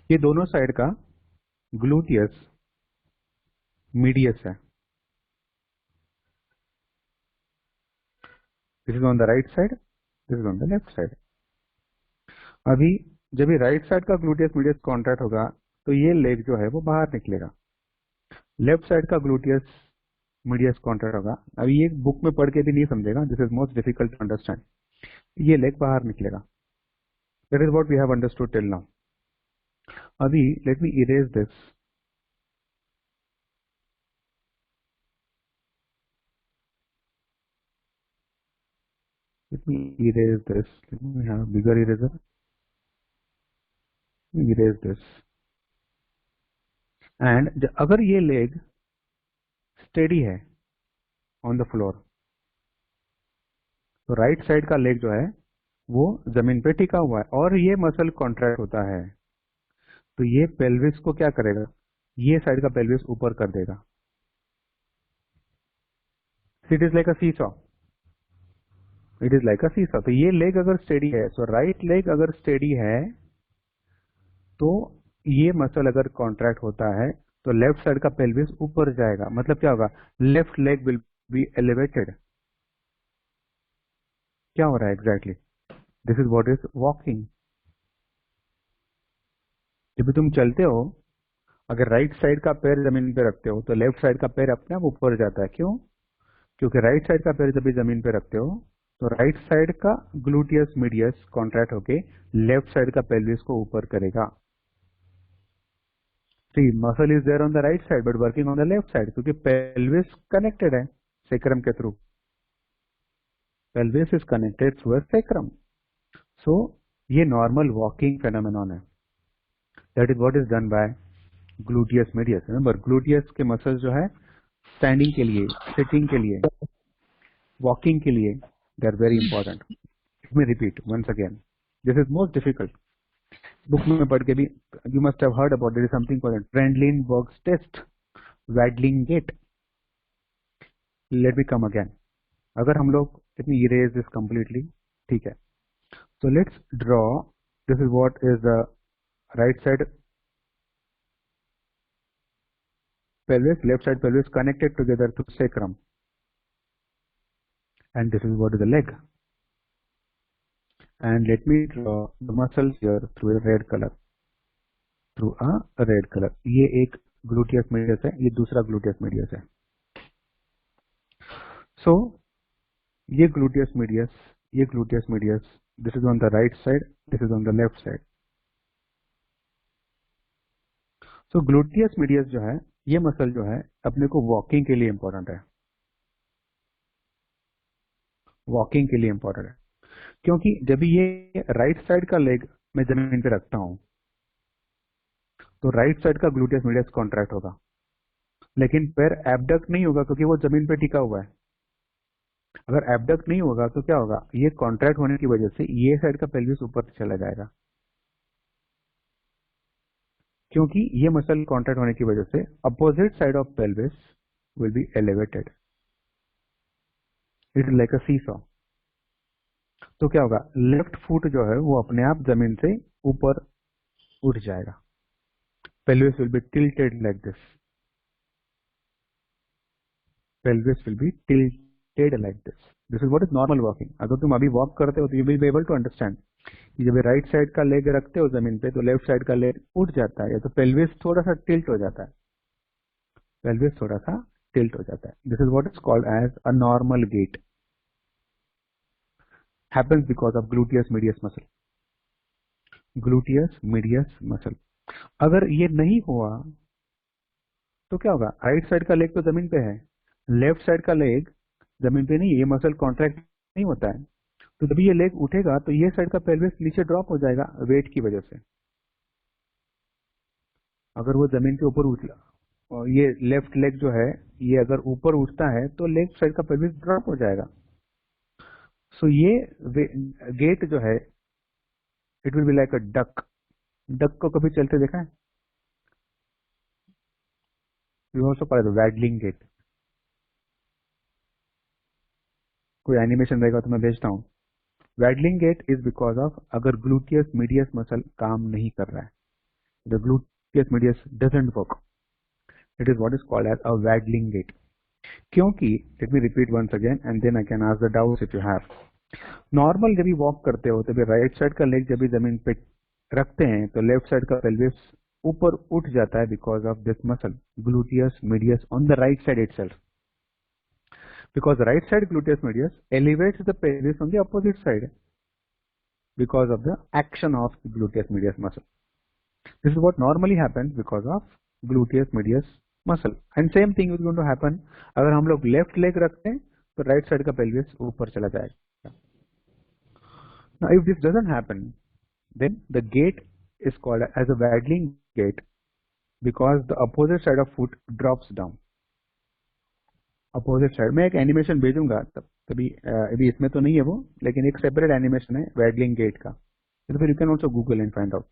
ये दोनों साइड का ग्लूटियस मीडियस है। This is on the right side, this is on the left side. अभी जब ये राइट साइड का ग्लूटियस मीडियस कॉन्ट्रैक्ट होगा तो ये लेग जो है वो बाहर निकलेगा। लेफ्ट साइड का ग्लूटियस मीडियस कॉन्ट्रैक्ट होगा। अभी ये बुक में पढ़ के भी नहीं समझेगा, this is most difficult to understand. ये लेग बाहर निकलेगा। That is what we have understood till now. अभी let me erase this. Let me erase this. Let me have a bigger eraser. Erase this. And अगर ये leg steady है on the floor तो right side का leg जो है वो जमीन पे टिका हुआ है और ये मसल कॉन्ट्रैक्ट होता है तो ये पेल्विस को क्या करेगा, ये साइड का पेल्विस ऊपर कर देगा। It is like a seesaw, it is like a seesaw. तो ये लेग अगर स्टेडी है, सो राइट लेग अगर स्टेडी है तो ये मसल अगर कॉन्ट्रैक्ट होता है तो लेफ्ट साइड का पेल्विस ऊपर जाएगा। मतलब क्या होगा, left leg will be elevated. क्या हो रहा है exactly, this is what is walking. जब भी तुम चलते हो, अगर राइट साइड का पैर जमीन पे रखते हो तो लेफ्ट साइड का पैर अपने आप ऊपर जाता है। क्यों? क्योंकि राइट साइड का पैर जब भी जमीन पे रखते हो तो राइट साइड का ग्लूटियस मीडियस कॉन्ट्रैक्ट होके लेफ्ट साइड का पेल्विस को ऊपर करेगा। See, muscle is there on the right side but working on the left side क्योंकि pelvis connected है sacrum के through. pelvis is connected through a sacrum. So ये normal walking phenomenon है। That is what is done by gluteus medius. Remember gluteus के muscles जो है standing के लिए, sitting के लिए, walking के लिए, they are very important. Let me repeat once again. This is most difficult. Book में पढ़ के भी you must have heard about there is something called Trendelenburg's test, Wadling gait. Let me come again. अगर हम लोग let me erase this completely, ठीक है। So let's draw, this is what is the right side pelvis, left side pelvis connected together through sacrum, and this is what is the leg. And let me draw the muscles here through a red color, through a red color. ये एक gluteus medius है, ये दूसरा gluteus medius है। So ये gluteus medius, ये gluteus medius, this is on the right side, this is on the left side. So gluteus medius जो है, ये मसल जो है अपने को वॉकिंग के लिए इंपॉर्टेंट है। वॉकिंग के लिए इंपॉर्टेंट है क्योंकि जब ये राइट साइड का लेग मैं जमीन पे रखता हूं तो राइट साइड का ग्लूटियस मीडियस कॉन्ट्रैक्ट होगा, लेकिन पैर एब्डक्ट नहीं होगा क्योंकि वो जमीन पे टिका हुआ है। अगर एब्डक्ट नहीं होगा तो क्या होगा, ये कॉन्ट्रैक्ट होने की वजह से ये साइड का पेल्विस ऊपर चला जाएगा। क्योंकि ये मसल कॉन्ट्रैक्ट होने की वजह से opposite side of pelvis will be elevated. It is like a seesaw. तो क्या होगा, लेफ्ट फुट जो है वो अपने आप जमीन से ऊपर उठ जाएगा। pelvis will be tilted like this. Pelvis will be tilted like this. This is what is normal walking. अगर तुम अभी वॉक करते हो तो you will be able to understand कि जब राइट साइड का लेग रखते हो जमीन पे तो लेफ्ट साइड का लेग उठ जाता है या तो पेल्विस थोड़ा सा टिल्ट हो जाता है, पेल्विस थोड़ा सा टिल्ट हो जाता है। This is what is called as a normal gait, happens because of gluteus medius muscle. Gluteus medius muscle अगर ये नहीं हुआ तो क्या होगा, राइट साइड का लेग तो जमीन पे है, लेफ्ट साइड का लेग जमीन पे नहीं है, ये मसल कॉन्ट्रैक्ट नहीं होता है। तो जब ये लेग उठेगा तो ये साइड का पेल्विस नीचे ड्रॉप हो जाएगा वेट की वजह से। अगर वो जमीन के ऊपर उठ और ये लेफ्ट लेग जो है ये अगर ऊपर उठता है तो लेफ्ट साइड का पेल्विस ड्रॉप हो जाएगा। सो ये गेट जो है it will be like a duck. Duck को कभी चलते देखा है? You also call it waddling gait. कोई एनिमेशन रहेगा तो मैं भेजता हूँ। Waddling gait is because of अगर ग्लूटियस मीडियस मसल काम नहीं कर रहा है, the gluteus medius doesn't work. It is what is called as a waggling gait. क्योंकि let me repeat once again and then I can ask the doubts if you have. Normal जब भी walk करते हो तभी right side का leg जब भी जमीन पे रखते हैं तो लेफ्ट साइड का पेल्विस ऊपर उठ जाता है because of this muscle gluteus medius on the right side itself. Because right side gluteus medius elevates the pelvis on the opposite side because of the action of the gluteus medius muscle. This is what normally happens because of gluteus medius muscle. And same thing is going to happen अगर हम लोग left leg रखते हैं तो right side का pelvis ऊपर चला जाएगा. Now if this doesn't happen, then the gait is called as a waggling gait because the opposite side of foot drops down. Opposite side में एक एनिमेशन भेजूंगा तभी अभी इसमें तो नहीं है वो, लेकिन एक सेपरेट एनिमेशन है वैडलिंग गेट का. तो फिर you can also Google and find out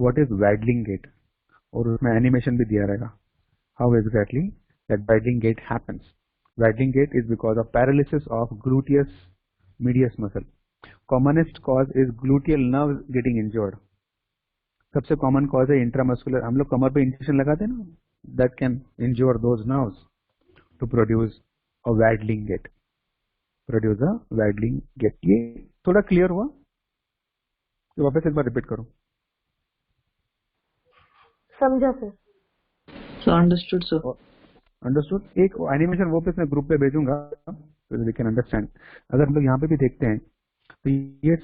what is waddling gait और उसमें एनिमेशन भी दिया रहेगा how exactly that waddling gait happens. Waddling gait is because of paralysis of gluteus medius muscle. Commonest cause is gluteal nerve getting injured. सबसे common cause है intramuscular. हम लोग कमर पे इंजेक्शन लगाते हैं ना, that can injure those nerves to produce a waggling gait. Produce a waggling gait. ये थोड़ा क्लियर हुआ? तो वापस एक बार रिपीट करो. समझा sir. So understood sir. Understood. एक एनिमेशन वो मैं ग्रुप पे भेजूंगा so we can understand. अगर हम लोग यहाँ पे भी देखते हैं तो ये